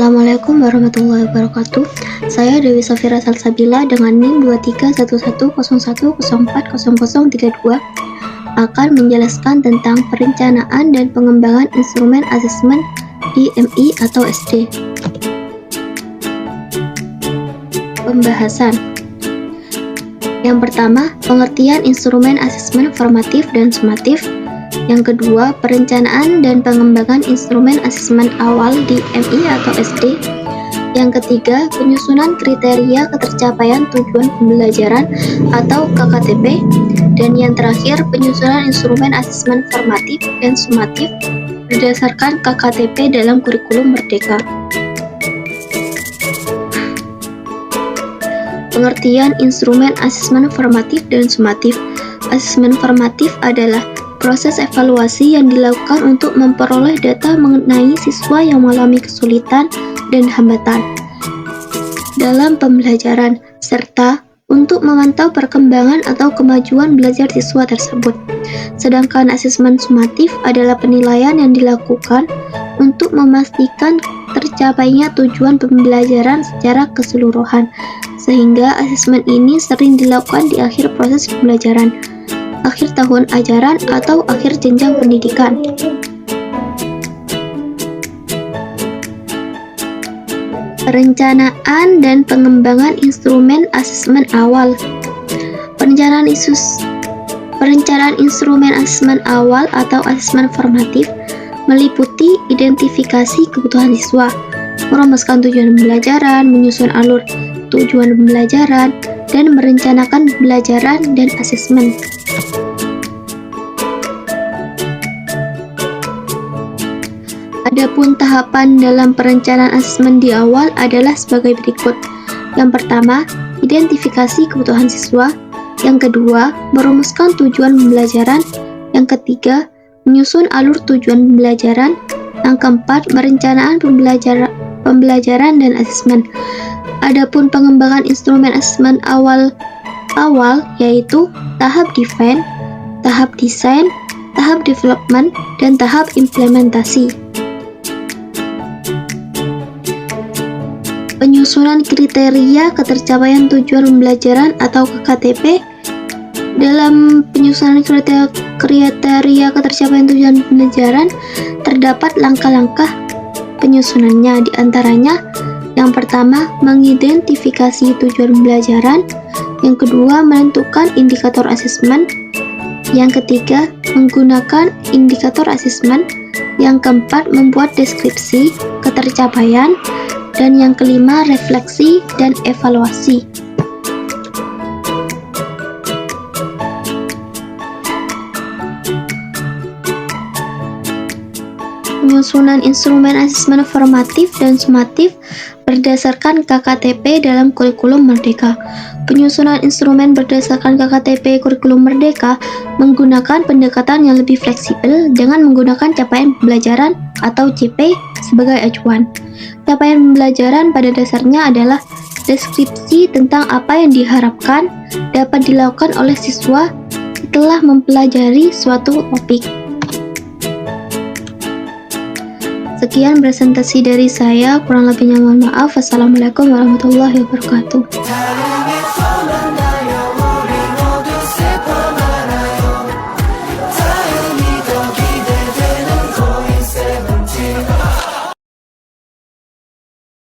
Assalamualaikum warahmatullahi wabarakatuh. Saya Dewi Safira Salsabila dengan NIM 231101040032 akan menjelaskan tentang perencanaan dan pengembangan instrumen asesmen di MI atau SD. Pembahasan. Yang pertama, pengertian instrumen asesmen formatif dan sumatif. Yang kedua, perencanaan dan pengembangan instrumen asesmen awal di MI atau SD. Yang ketiga, penyusunan kriteria ketercapaian tujuan pembelajaran atau KKTP. Dan yang terakhir, penyusunan instrumen asesmen formatif dan sumatif berdasarkan KKTP dalam kurikulum Merdeka. Pengertian instrumen asesmen formatif dan sumatif. Asesmen formatif adalah proses evaluasi yang dilakukan untuk memperoleh data mengenai siswa yang mengalami kesulitan dan hambatan dalam pembelajaran, serta untuk memantau perkembangan atau kemajuan belajar siswa tersebut. Sedangkan asesmen sumatif adalah penilaian yang dilakukan untuk memastikan tercapainya tujuan pembelajaran secara keseluruhan, sehingga asesmen ini sering dilakukan di akhir proses pembelajaran, akhir tahun ajaran, atau akhir jenjang pendidikan. Perencanaan dan pengembangan instrumen asesmen awal. Perencanaan instrumen asesmen awal atau asesmen formatif meliputi identifikasi kebutuhan siswa, merumuskan tujuan pembelajaran, menyusun alur tujuan pembelajaran, dan merencanakan pembelajaran dan asesmen. Adapun tahapan dalam perencanaan asesmen di awal adalah sebagai berikut. Yang pertama, identifikasi kebutuhan siswa. Yang kedua, merumuskan tujuan pembelajaran. Yang ketiga, menyusun alur tujuan pembelajaran. Yang keempat, merencanakan pembelajaran dan asesmen. Adapun pengembangan instrumen asesmen awal yaitu tahap define, tahap desain, tahap development, dan tahap implementasi. Penyusunan kriteria ketercapaian tujuan pembelajaran atau KKTP. Dalam penyusunan kriteria ketercapaian tujuan pembelajaran terdapat langkah-langkah penyusunannya, diantaranya yang pertama, mengidentifikasi tujuan pembelajaran. Yang kedua, menentukan indikator asesmen. Yang ketiga, menggunakan indikator asesmen. Yang keempat, membuat deskripsi ketercapaian. Dan yang kelima, refleksi dan evaluasi. Penyusunan instrumen asesmen formatif dan sumatif berdasarkan KKTP dalam kurikulum Merdeka. Penyusunan instrumen berdasarkan KKTP kurikulum Merdeka menggunakan pendekatan yang lebih fleksibel dengan menggunakan capaian pembelajaran atau CP sebagai acuan. Capaian pembelajaran pada dasarnya adalah deskripsi tentang apa yang diharapkan dapat dilakukan oleh siswa setelah mempelajari suatu topik. Sekian presentasi dari saya, kurang lebihnya mohon maaf. Wassalamualaikum warahmatullahi wabarakatuh.